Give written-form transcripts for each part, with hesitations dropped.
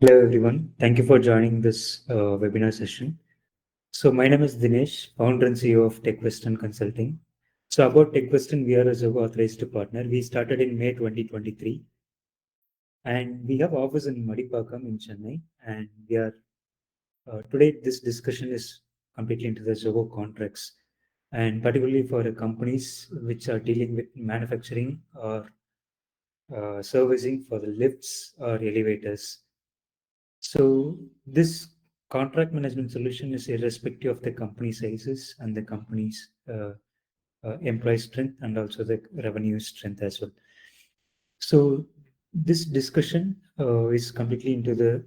Hello, everyone. Thank you for joining this webinar session. So, my name is Dinesh, founder and CEO of Tecvesten Consulting. So, about Tecvesten, we are a Zoho authorized partner. We started in May 2023, and we have office in Madipakam in Chennai. And we are today. This discussion is completely into the Zoho contracts, and particularly for the companies which are dealing with manufacturing or servicing for the lifts or elevators. So this contract management solution is irrespective of the company sizes and the company's employee strength and also the revenue strength as well. So this discussion is completely into the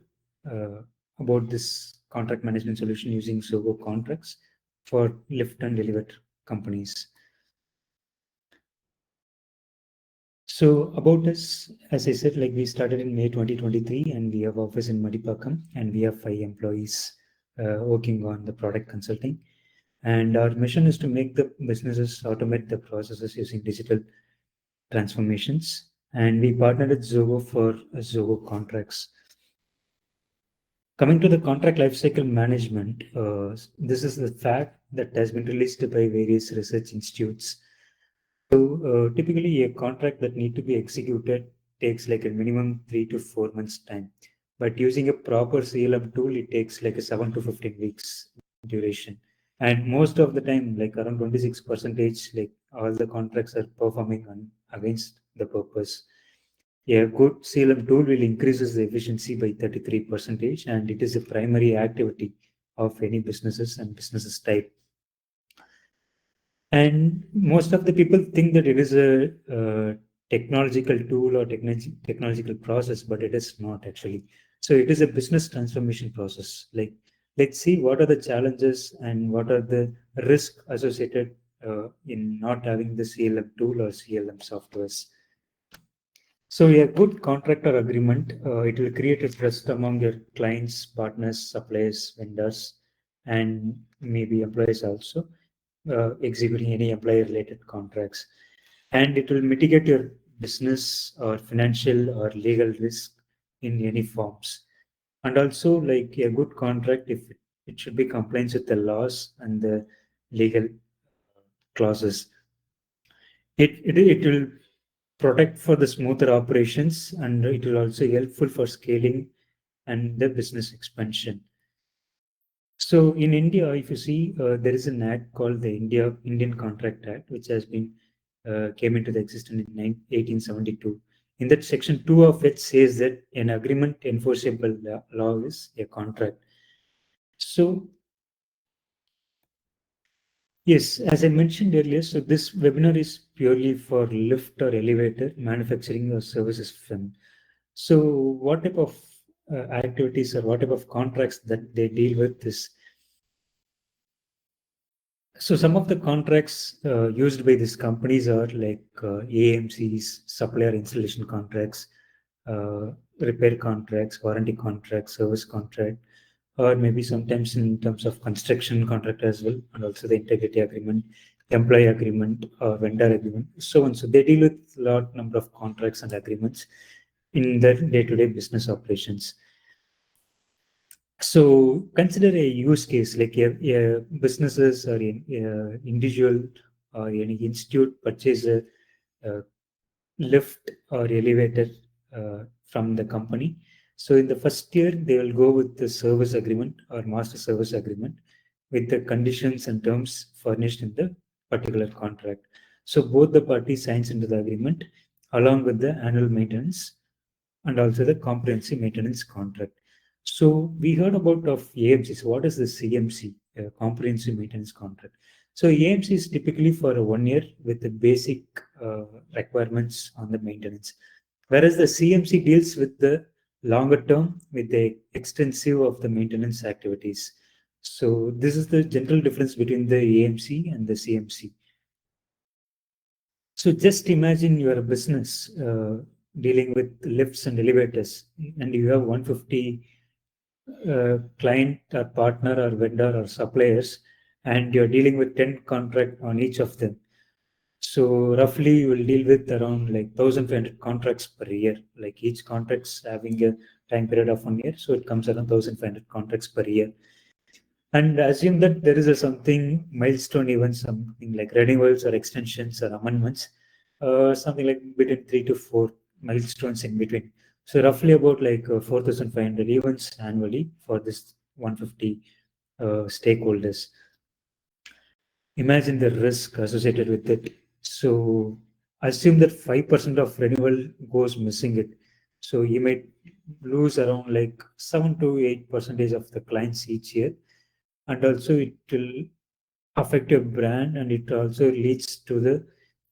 about this contract management solution using Zoho contracts for lift and elevator companies. So about us, as I said, like we started in May 2023 and we have office in Madipakam and we have 5 employees working on the product consulting. And our mission is to make the businesses automate the processes using digital transformations. And we partnered with Zoho for Zoho contracts. Coming to the contract lifecycle management, this is the fact that has been released by various research institutes. So typically a contract that need to be executed takes like a minimum 3 to 4 months time. But using a proper CLM tool, it takes like a 7 to 15 weeks duration. And most of the time, like around 26%, like all the contracts are performing against the purpose. A good CLM tool will increases the efficiency by 33%, and it is a primary activity of any businesses and businesses type. And most of the people think that it is a technological tool or technological process, but it is not actually. So it is a business transformation process. Like, let's see what are the challenges and what are the risks associated in not having the CLM tool or CLM softwares. So a good contractor agreement, it will create a trust among your clients, partners, suppliers, vendors, and maybe employees also executing any employee-related contracts. And it will mitigate your business or financial or legal risk in any forms. And also, like a good contract, if it should be compliant with the laws and the legal clauses. It will protect for the smoother operations and it will also helpful for scaling and the business expansion. So in India, if you see, there is an act called the Indian Contract Act, which has been came into the existence in 1872. In that section 2 of it says that an agreement enforceable law is a contract. So yes, as I mentioned earlier, so this webinar is purely for lift or elevator manufacturing or services firm. So what type of activities or what type of contracts that they deal with is, so some of the contracts used by these companies are like AMCs, supplier installation contracts, repair contracts, warranty contracts, service contract, or maybe sometimes in terms of construction contract as well, and also the integrity agreement, employee agreement, or vendor agreement, so on. So they deal with a lot number of contracts and agreements in their day-to-day business operations. So consider a use case like a businesses or individual or any institute purchase a lift or elevator from the company. So in the first year, they will go with the service agreement or master service agreement with the conditions and terms furnished in the particular contract. So both the parties signs into the agreement along with the annual maintenance and also the comprehensive maintenance contract. So we heard about of AMC. So what is the CMC, comprehensive maintenance contract? So AMC is typically for a 1 year with the basic requirements on the maintenance, whereas the CMC deals with the longer term with the extensive of the maintenance activities. So this is the general difference between the AMC and the CMC. So just imagine you are a business dealing with lifts and elevators, and you have 150 client or partner or vendor or suppliers, and you're dealing with 10 contract on each of them. So roughly you will deal with around like 1,500 contracts per year. Like each contract's having a time period of 1 year, so it comes around 1,500 contracts per year. And assume that there is a something milestone events, something like renewals or extensions or amendments, something like between 3 to 4 milestones in between. So roughly about like 4,500 events annually for this 150 stakeholders. Imagine the risk associated with it. So assume that 5% of renewal goes missing it. So you might lose around like 7 to 8% of the clients each year. And also it will affect your brand, and it also leads to the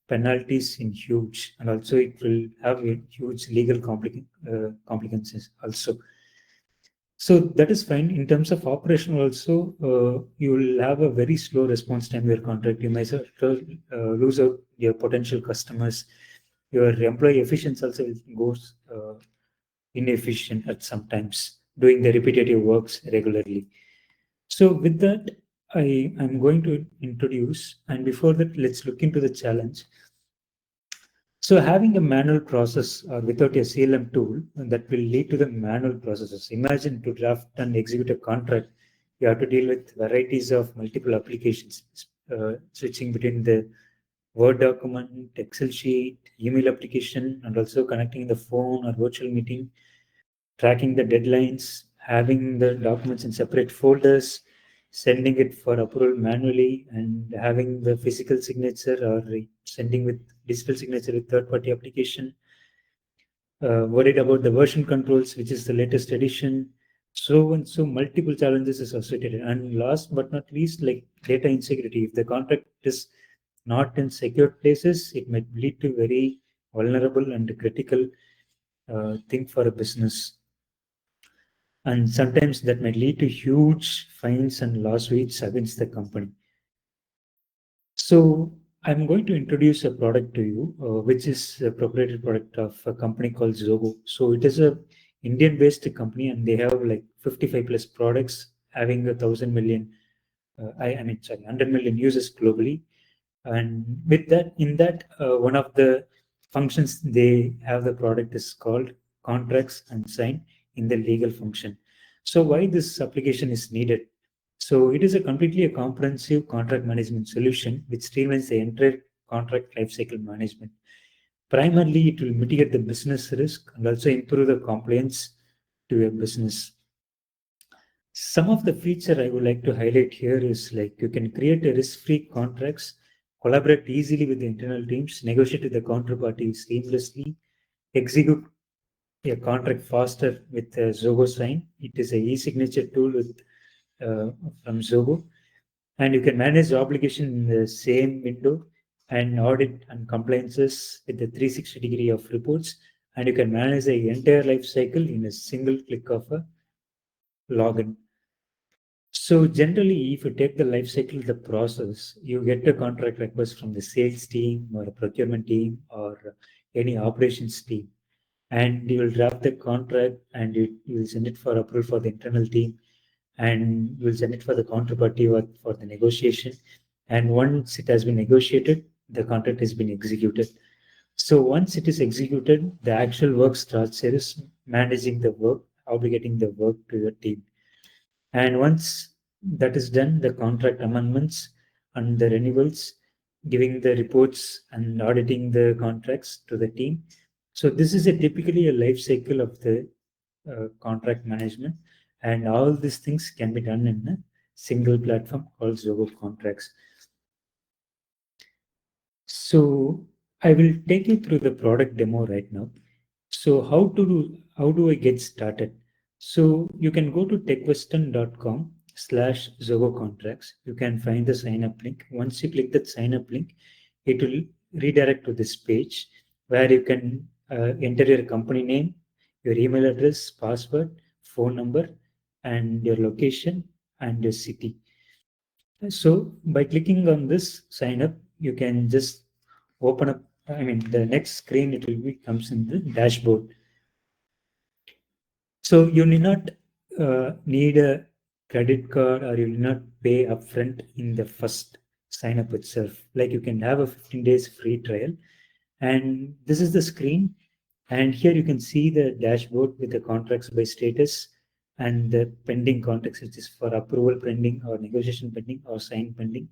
penalties in huge, and also it will have a huge legal complications also. So that is fine. In terms of operation also, you will have a very slow response time to your contract. You might lose out your potential customers. Your employee efficiency also goes inefficient at sometimes, doing the repetitive works regularly. So with that, I am going to introduce, and before that, let's look into the challenge. So having a manual process or without a CLM tool, that will lead to the manual processes. Imagine to draft and execute a contract, you have to deal with varieties of multiple applications, switching between the Word document, Excel sheet, email application, and also connecting the phone or virtual meeting, tracking the deadlines, having the documents in separate folders, sending it for approval manually, and having the physical signature or sending with digital signature with third-party application. Worried about the version controls, which is the latest edition. So and so multiple challenges is associated. And last but not least, like data insecurity. If the contract is not in secure places, it might lead to very vulnerable and critical thing for a business. And sometimes that might lead to huge fines and lawsuits against the company. So I'm going to introduce a product to you, which is a proprietary product of a company called Zoho. So it is a Indian-based company, and they have like 55 plus products, having 1,000 million, I mean, sorry, 100 million users globally. And with that, in that, one of the functions they have the product is called contracts and sign in the legal function. So why this application is needed? So it is a completely a comprehensive contract management solution which streamlines the entire contract lifecycle management. Primarily, it will mitigate the business risk and also improve the compliance to your business. Some of the feature I would like to highlight here is like you can create a risk-free contracts, collaborate easily with the internal teams, negotiate with the counterparty seamlessly, execute a contract faster with Zoho Sign. It is a e-signature tool with from Zoho, and you can manage the obligation in the same window and audit and compliances with the 360-degree of reports, and you can manage the entire life cycle in a single click of a login. So generally, if you take the life cycle of the process, you get a contract request from the sales team or a procurement team or any operations team, and you will draft the contract and you will send it for approval for the internal team, and you will send it for the counterparty or for the negotiation. And once it has been negotiated, the contract has been executed. So once it is executed, the actual work starts. There is managing the work, obligating the work to your team. And once that is done, the contract amendments and the renewals, giving the reports and auditing the contracts to the team. So this is a typically a life cycle of the contract management, and all these things can be done in a single platform called Zoho Contracts. So I will take you through the product demo right now. So how do I get started? So you can go to techwesten.com/Zoho contracts. You can find the sign up link. Once you click that sign up link, it will redirect to this page where you can enter your company name, your email address, password, phone number, and your location and your city. So by clicking on this sign up, you can just open up. I mean, the next screen it will be comes in the dashboard. So you need not need a credit card, or you need not pay upfront in the first sign up itself. Like you can have a 15 days free trial, and this is the screen. And here you can see the dashboard with the contracts by status and the pending contracts, which is for approval pending or negotiation pending or sign pending,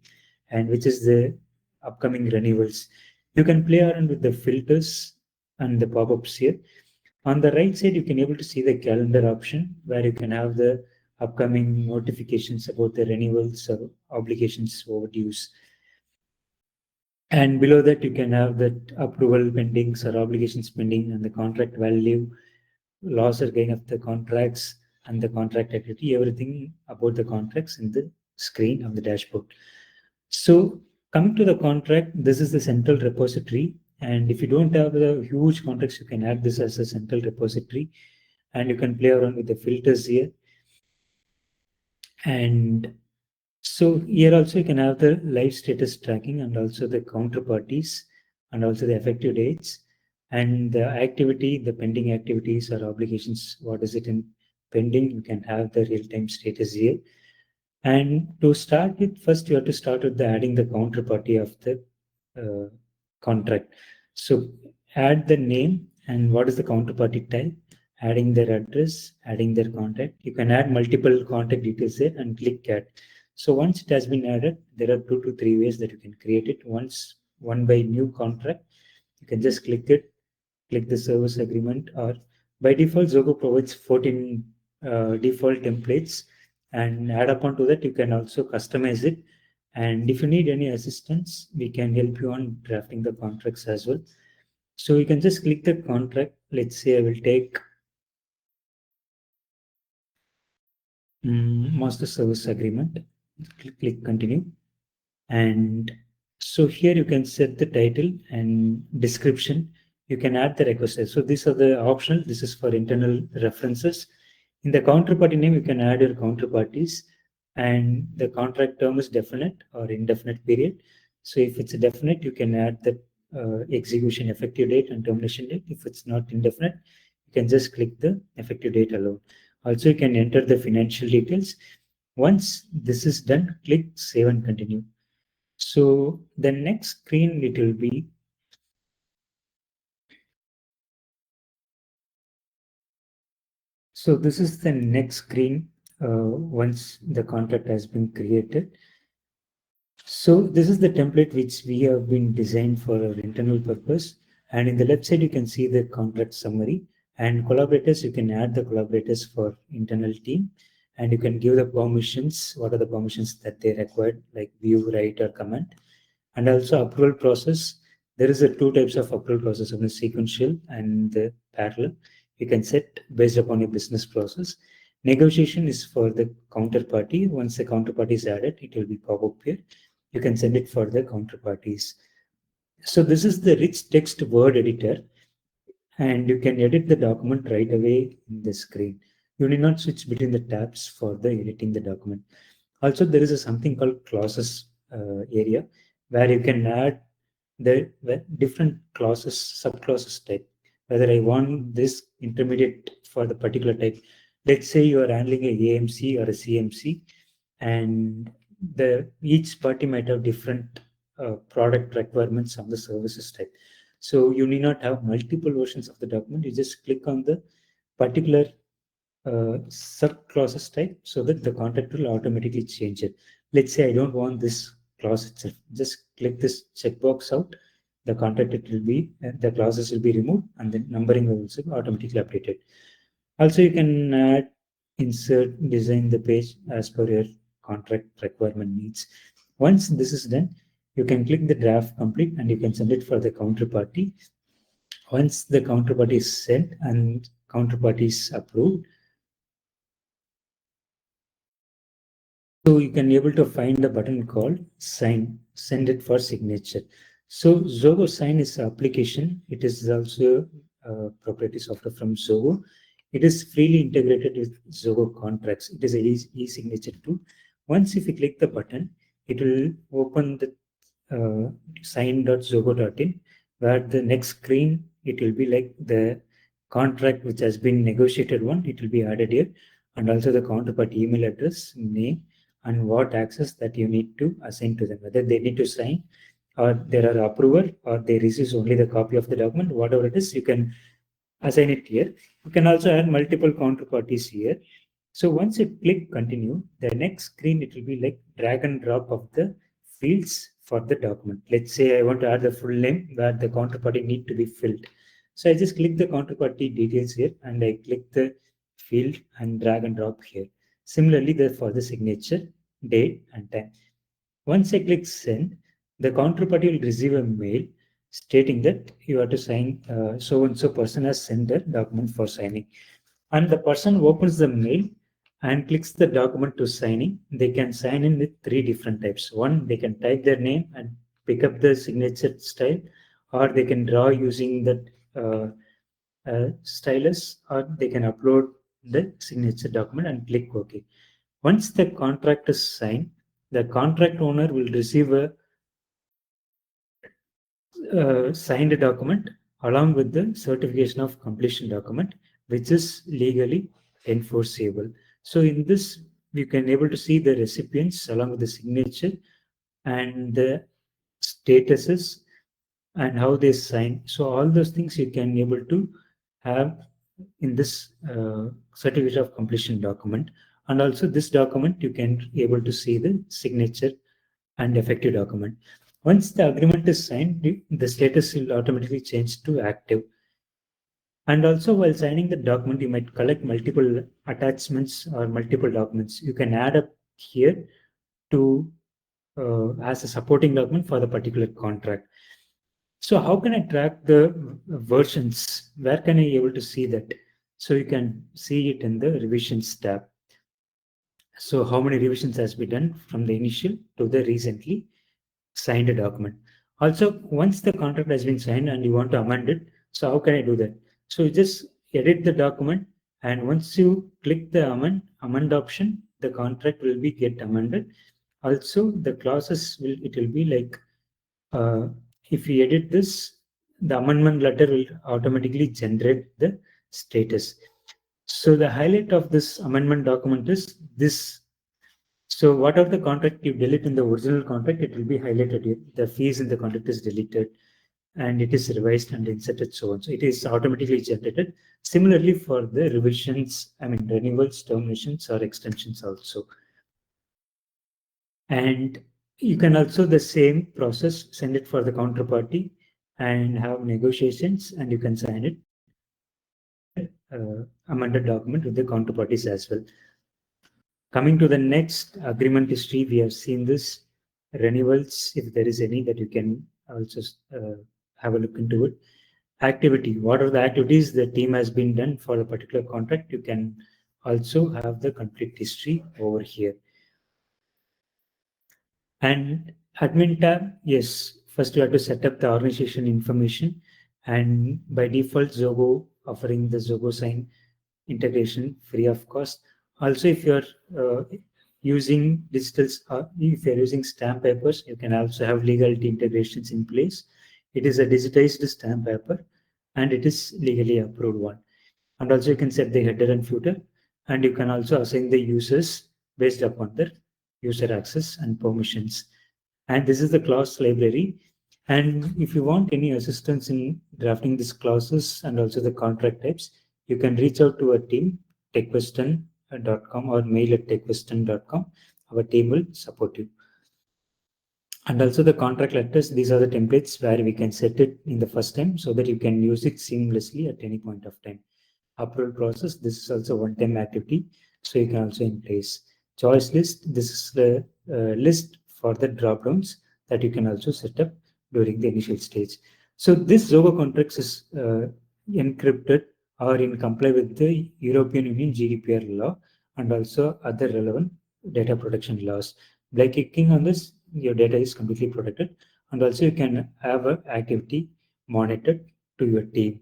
and which is the upcoming renewals. You can play around with the filters and the pop-ups here. On the right side, you can able to see the calendar option where you can have the upcoming notifications about the renewals or obligations overdues. And below that, you can have that approval pendings or obligations pending and the contract value, loss or gain of the contracts, and the contract activity, everything about the contracts in the screen of the dashboard. So coming to the contract, this is the central repository. And if you don't have the huge contracts, you can add this as a central repository, and you can play around with the filters here. And so here also you can have the live status tracking and also the counterparties and also the effective dates and the activity, the pending activities or obligations. What is it in pending? You can have the real-time status here. And to start with, first you have to start with the adding the counterparty of the contract. So add the name and what is the counterparty type, adding their address, adding their contact. You can add multiple contact details there and click add. So once it has been added, there are 2 to 3 ways that you can create it. Once one by new contract, you can just click it, click the service agreement, or by default, Zoho provides 14 default templates, and add upon to that, you can also customize it. And if you need any assistance, we can help you on drafting the contracts as well. So you can just click the contract. Let's say I will take master service agreement. Click continue. And so here you can set the title and description. You can add the request. So these are the optional. This is for internal references. In the counterparty name, you can add your counterparties, and the contract term is definite or indefinite period. So if it's a definite, you can add the execution effective date and termination date. If it's not indefinite, you can just click the effective date alone. Also, you can enter the financial details. Once this is done, click save and continue. So the next screen, it will be, so this is the next screen once the contract has been created. So this is the template which we have been designed for our internal purpose. And in the left side, you can see the contract summary and collaborators. You can add the collaborators for internal team, and you can give the permissions. What are the permissions that they required, like view, write, or comment. And also approval process. There is a 2 types of approval process, one is sequential and the parallel. You can set based upon your business process. Negotiation is for the counterparty. Once the counterparty is added, it will be pop up here. You can send it for the counterparties. So this is the rich text word editor, and you can edit the document right away in the screen. You need not switch between the tabs for the editing the document. Also, there is a something called clauses area where you can add the different clauses, subclauses type. Whether I want this intermediate for the particular type. Let's say you are handling a AMC or a CMC, and each party might have different product requirements on the services type. So you need not have multiple versions of the document. You just click on the particular subclauses type so that the contract will automatically change it. Let's say I don't want this clause itself. Just click this checkbox out. The contract it will be the clauses will be removed, and the numbering will also be automatically updated. Also, you can add, insert, design the page as per your contract requirement needs. Once this is done, you can click the draft complete and you can send it for the counterparty. Once the counterparty is sent and counterparty is approved, so you can be able to find a button called sign, send it for signature. So Zoho Sign is an application. It is also proprietary software from Zoho. It is freely integrated with Zoho contracts. It is a e-signature tool. Once if you click the button, it will open the sign.zoho.in, where the next screen, it will be like the contract which has been negotiated one, it will be added here, and also the counterparty email address, name, and what access that you need to assign to them, whether they need to sign or there are approval or they receive only the copy of the document, whatever it is, you can assign it here. You can also add multiple counterparties here. So once you click continue, the next screen, it will be like drag and drop of the fields for the document. Let's say I want to add the full name where the counterparty need to be filled. So I just click the counterparty details here and I click the field and drag and drop here. Similarly, for the signature, date and time. Once I click send, the counterparty will receive a mail stating that you have to sign, so and so person has sent the document for signing. And the person opens the mail and clicks the document to signing. They can sign in with 3 different types. One, they can type their name and pick up the signature style, or they can draw using that stylus, or they can upload the signature document and click OK. Once the contract is signed, the contract owner will receive a signed document along with the certification of completion document, which is legally enforceable. So in this, you can able to see the recipients along with the signature and the statuses and how they sign. So all those things you can able to have in this certificate of completion document. And also this document, you can able to see the signature and effective document. Once the agreement is signed, the status will automatically change to active. And also while signing the document, you might collect multiple attachments or multiple documents. You can add up here to as a supporting document for the particular contract. So how can I track the versions? Where can I able to see that? So you can see it in the revisions tab. So how many revisions has been done from the initial to the recently signed a document. Also, once the contract has been signed and you want to amend it, so how can I do that? So you just edit the document, and once you click the amend option, the contract will be get amended. Also, the clauses will be like if you edit this, the amendment letter will automatically generate the status. So the highlight of this amendment document is this. So whatever the contract you delete in the original contract, it will be highlighted here. The fees in the contract is deleted and it is revised and inserted, so on. So it is automatically generated. Similarly for the revisions, renewals, terminations or extensions also. And you can also the same process, send it for the counterparty and have negotiations, and you can sign it amended document with the counterparties as well. Coming to the next agreement history, we have seen this renewals, if there is any that you can also have a look into it. Activity, what are the activities the team has been done for a particular contract, you can also have the complete history over here. And admin tab, yes, first you have to set up the organization information, and by default Zoho offering the Zoho sign integration free of cost. Also, if you're using digital, if you're using stamp papers, you can also have legality integrations in place. It is a digitized stamp paper and it is legally approved one. And also you can set the header and footer, and you can also assign the users based upon their user access and permissions. And this is the clause library. And if you want any assistance in drafting these clauses and also the contract types, you can reach out to our team, Tecvesten.com, or mail at Tecvesten.com. Our team will support you. And also the contract letters, these are the templates where we can set it in the first time so that you can use it seamlessly at any point of time. Approval process, this is also one-time activity, so you can also in place. Choice list, this is the list for the drop-downs that you can also set up during the initial stage. So this Zoho contracts is encrypted or in comply with the European Union GDPR law and also other relevant data protection laws. By clicking on this, your data is completely protected, and also you can have an activity monitored to your team.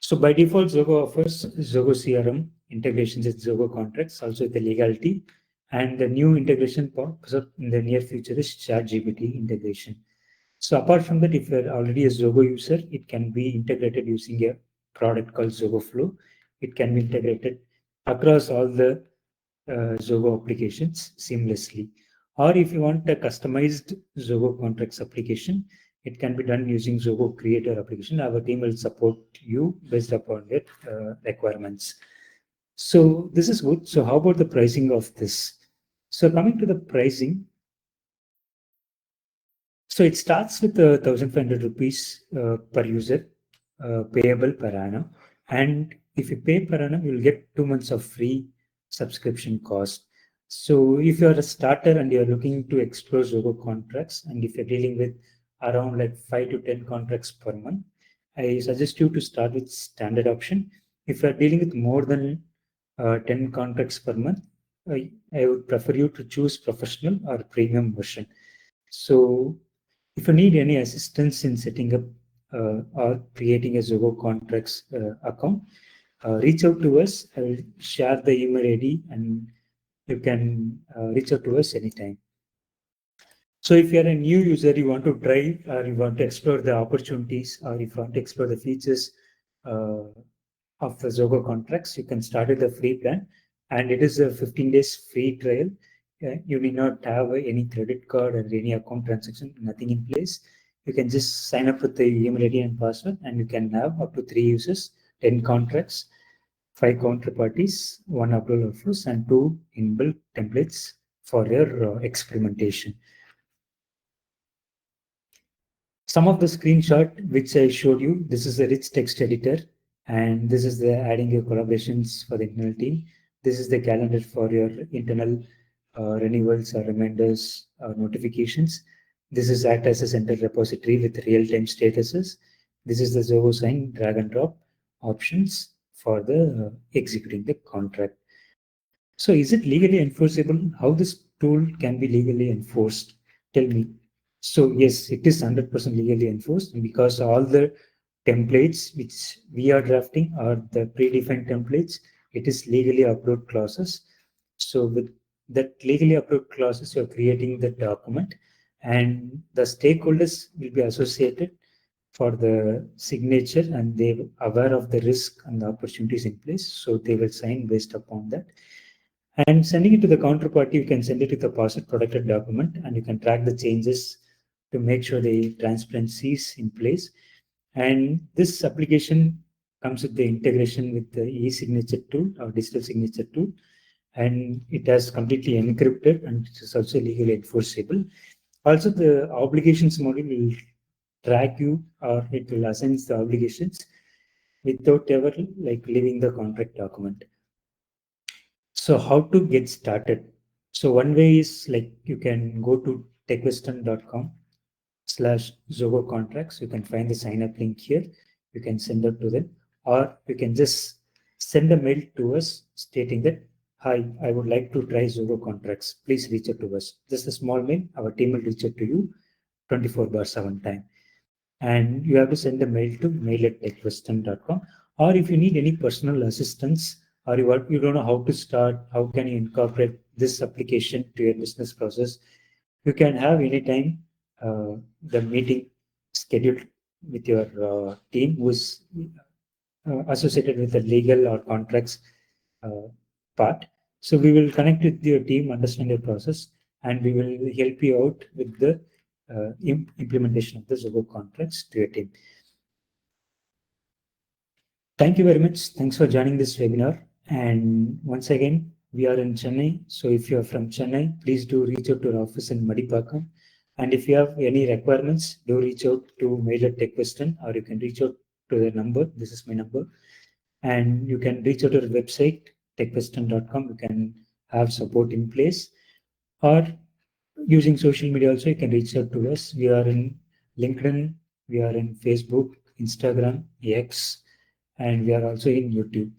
So by default, Zoho offers Zoho CRM integrations with Zoho contracts, also with the legality. And the new integration pops up in the near future is ChatGPT integration. So apart from that, if you're already a Zoho user, it can be integrated using a product called Zoho Flow. It can be integrated across all the Zoho applications seamlessly. Or if you want a customized Zoho contracts application, it can be done using Zoho Creator application. Our team will support you based upon your requirements. So this is good. So how about the pricing of this? So coming to the pricing, so it starts with 1,500 rupees per user payable per annum. And if you pay per annum, you'll get 2 months of free subscription cost. So if you're a starter and you're looking to explore Zoho contracts, and if you're dealing with around like 5 to 10 contracts per month, I suggest you to start with standard option. If you're dealing with more than 10 contracts per month, I would prefer you to choose professional or premium version. So if you need any assistance in setting up or creating a Zoho contracts account, reach out to us. I will share the email ID and you can reach out to us anytime. So if you're a new user, you want to try or you want to explore the opportunities or if you want to explore the features uh, of the Zoho contracts, you can start with the free plan and it is a 15 days free trial. You need not have any credit card or any account transaction, nothing in place. You can just sign up with the email ID and password and you can have up to 3 users, 10 contracts, 5 counterparties, 1 upload flows and 2 inbuilt templates for your experimentation. Some of the screenshot which I showed you, this is a rich text editor and this is the adding your collaborations for the internal team. This is the calendar for your internal renewals or reminders or notifications. This is act as a central repository with real-time statuses. This is the Zoho sign drag and drop options for the executing the contract. So is it legally enforceable? How this tool can be legally enforced? Tell me. So yes, it is 100% legally enforced because all the templates which we are drafting are the predefined templates. It is legally approved clauses. So with that legally approved clauses, you're creating the document and the stakeholders will be associated for the signature and they are aware of the risk and the opportunities in place. So they will sign based upon that. And sending it to the counterparty, you can send it with a password protected document and you can track the changes to make sure the transparency is in place. And this application comes with the integration with the e-signature tool or digital signature tool. And it has completely encrypted and it is also legally enforceable. Also, the obligations module will track you or it will assign the obligations without ever like leaving the contract document. So how to get started? So one way is like you can go to techwesten.com/Zoho contracts. You can find the sign up link here. You can send it to them, or you can just send a mail to us stating that, hi, I would like to try Zoho contracts. Please reach out to us. Just a small mail. Our team will reach out to you 24/7 time. And you have to send a mail to mail@techwesten.com. Or if you need any personal assistance or you don't know how to start, how can you incorporate this application to your business process, you can have anytime the meeting scheduled with your team who is associated with the legal or contracts uh, part. So we will connect with your team, understand your process, and we will help you out with the implementation of the Zoho contracts to your team. Thank you very much. Thanks for joining this webinar. And once again, we are in Chennai. So if you are from Chennai, please do reach out to our office in Madipakam. And if you have any requirements, do reach out to mail at Tecvesten or you can reach out to the number. This is my number. And you can reach out to our website, techwesten.com. You can have support in place. Or using social media also, you can reach out to us. We are in LinkedIn, we are in Facebook, Instagram, X, and we are also in YouTube.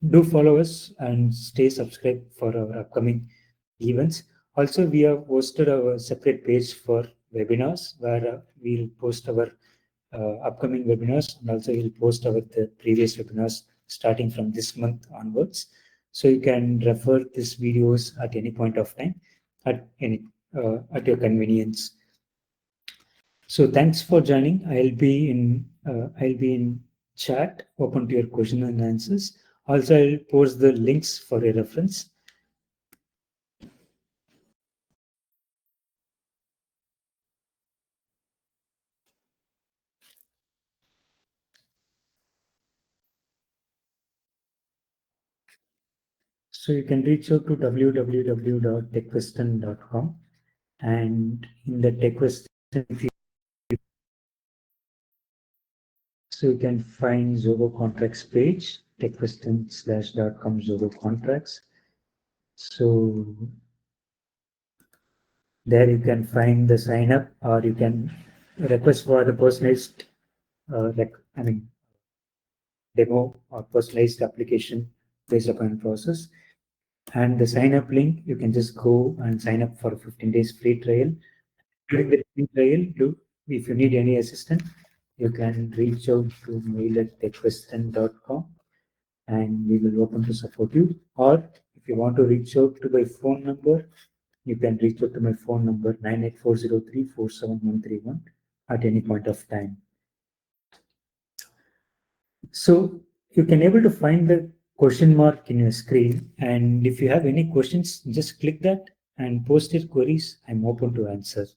Do follow us and stay subscribed for our upcoming events. Also, we have posted our separate page for webinars where we'll post our upcoming webinars, and also we'll post our the previous webinars starting from this month onwards. So you can refer these videos at any point of time, at your convenience. So thanks for joining. I'll be in chat, open to your question and answers. Also, I'll post the links for your reference. So you can reach out to www.tecvesten.com, and in the Tecvesten, so you can find Zoho contracts page, tecvesten.com Zoho contracts. So there you can find the sign up, or you can request for the personalized, demo or personalized application based upon process. And the sign up link, you can just go and sign up for a 15 days free trial. During the free trial, if you need any assistance, you can reach out to mail@tecvesten.com, and we will open to support you. Or if you want to reach out to my phone number, you can reach out to my phone number 98403 47131 at any point of time. So you can able to find the question mark in your screen, and if you have any questions, just click that and post your queries. I'm open to answer.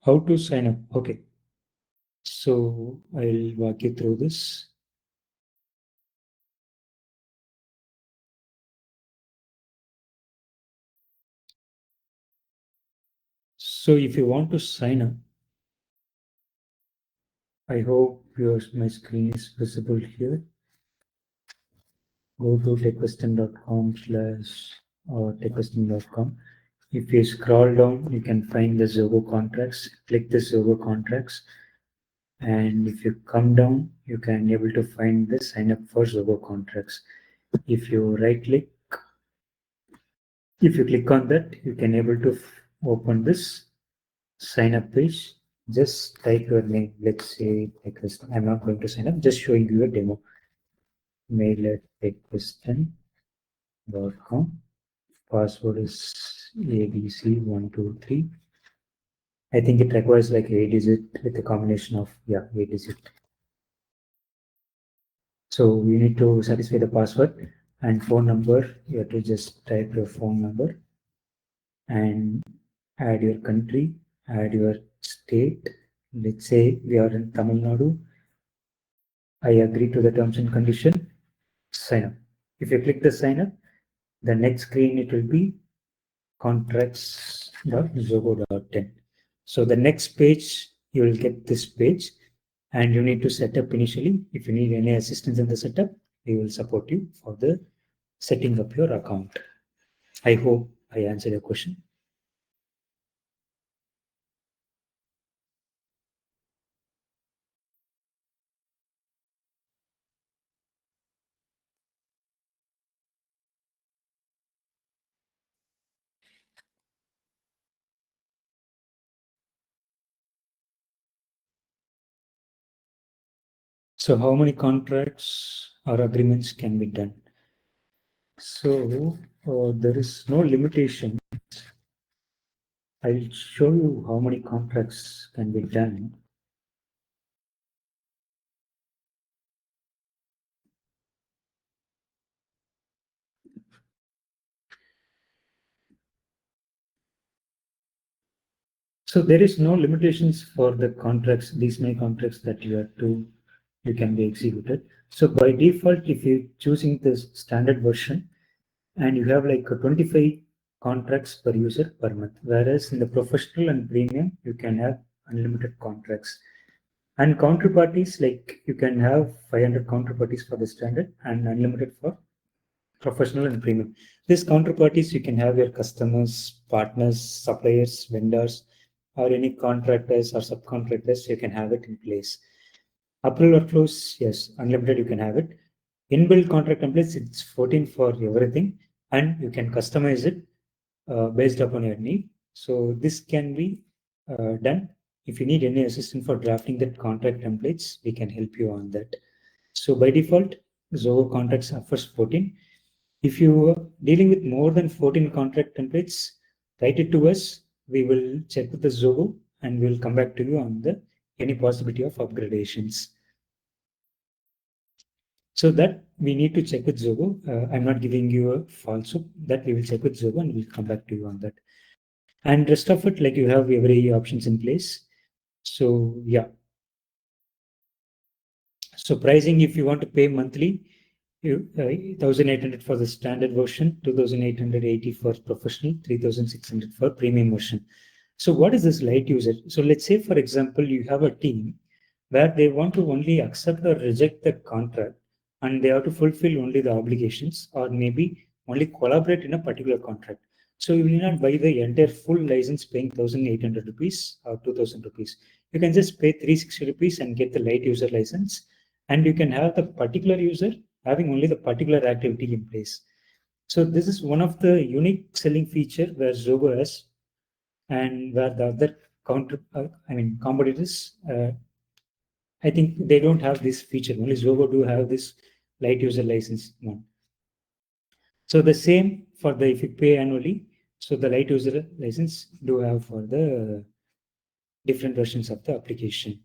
How to sign up? Okay. So I'll walk you through this. So if you want to sign up, I hope my screen is visible here. Go to tecvesten.com/tecvesten.com. If you scroll down, you can find the Zoho contracts. Click the Zoho contracts. And if you come down, you can able to find the sign up for Zoho contracts. If you click on that, you can able to open this sign up page. Just type your name. Let's say Tecvesten. I'm not going to sign up, just showing you a demo. Mail@tecvesten.com. Password is ABC123. I think it requires like 8-digit with a combination of 8-digit. So you need to satisfy the password and phone number. You have to just type your phone number and add your country, add your state. Let's say we are in Tamil Nadu. I agree to the terms and condition. Sign up. If you click the sign up, the next screen it will be contracts.zoho.in. So the next page, you will get this page, and you need to set up initially. If you need any assistance in the setup, we will support you for the setting up your account. I hope I answered your question. So how many contracts or agreements can be done? So there is no limitation. I'll show you how many contracts can be done. So there is no limitations for the contracts, these many contracts that you can be executed. So by default, if you're choosing the standard version and you have like 25 contracts per user per month, whereas in the professional and premium, you can have unlimited contracts. And counterparties, like you can have 500 counterparties for the standard and unlimited for professional and premium. These counterparties, you can have your customers, partners, suppliers, vendors, or any contractors or subcontractors, you can have it in place. Approval workflows, yes, unlimited, you can have it. Inbuilt contract templates, it's 14 for everything, and you can customize it based upon your need. So this can be done. If you need any assistance for drafting that contract templates, we can help you on that. So by default, Zoho contracts offers 14. If you are dealing with more than 14 contract templates, write it to us. We will check with the Zoho and we will come back to you on the any possibility of upgradations. So that we need to check with Zoho. I'm not giving you a false hope. That we will check with Zoho and we'll come back to you on that. And rest of it, like you have every options in place. So yeah. So pricing, if you want to pay monthly, 1,800 for the standard version, 2,880 for professional, 3,600 for premium version. So what is this light user? So let's say, for example, you have a team where they want to only accept or reject the contract and they have to fulfill only the obligations or maybe only collaborate in a particular contract. So you will not buy the entire full license paying 1,800 rupees or 2,000 rupees. You can just pay 360 rupees and get the light user license, and you can have the particular user having only the particular activity in place. So this is one of the unique selling feature where Zoho has, and where the other competitors, I think they don't have this feature. Only Zoho do have this light user license one. So the same for the if you pay annually. So the light user license do have for the different versions of the application.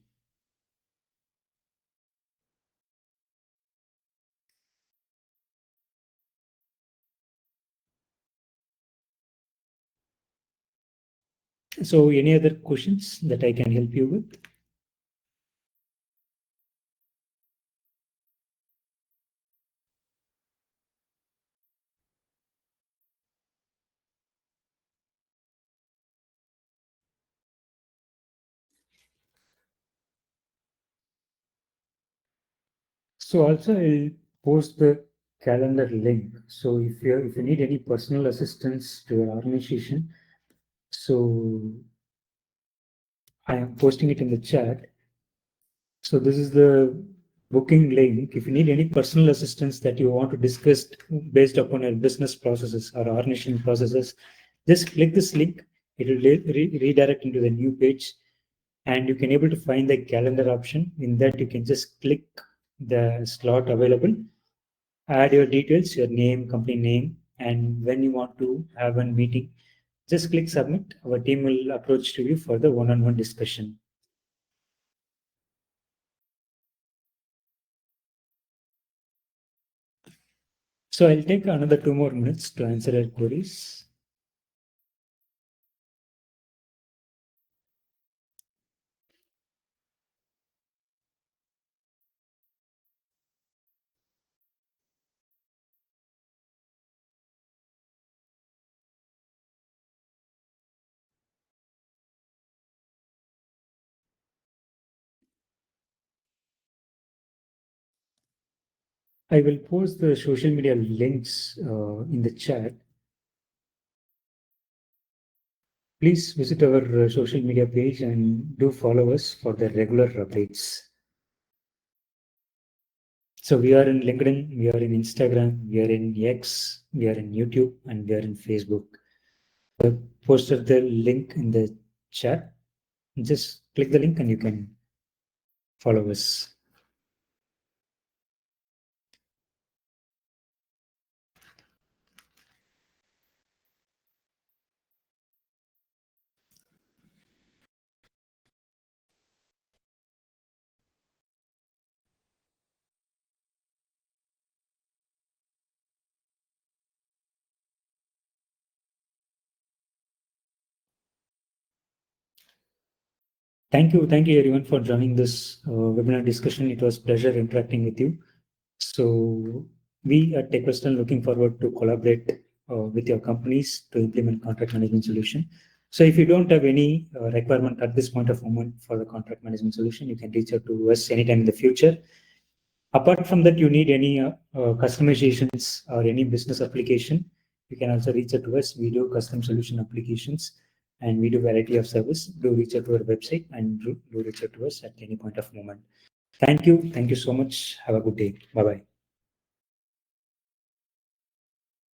So any other questions that I can help you with? So also I'll post the calendar link. So if you need any personal assistance to your organization, so I am posting it in the chat. So this is the booking link. If you need any personal assistance that you want to discuss based upon your business processes or organization processes, just click this link. It will redirect into the new page, and you can able to find the calendar option. In that, you can just click the slot available, add your details, your name, company name, and when you want to have a meeting, just click submit. Our team will approach to you for the one-on-one discussion. So I'll take another 2 more minutes to answer your queries. I will post the social media links in the chat. Please visit our social media page and do follow us for the regular updates. So we are in LinkedIn, we are in Instagram, we are in X, we are in YouTube, and we are in Facebook. I posted the link in the chat. Just click the link and you can follow us. Thank you everyone for joining this webinar discussion. It was a pleasure interacting with you. So we at Tecvesten looking forward to collaborate with your companies to implement contract management solution. So if you don't have any requirement at this point of moment for the contract management solution, you can reach out to us anytime in the future. Apart from that, you need any customizations or any business application, you can also reach out to us. We do custom solution applications and we do variety of service. Do reach out to our website and do reach out to us at any point of moment. Thank you. Thank you so much. Have a good day. Bye-bye.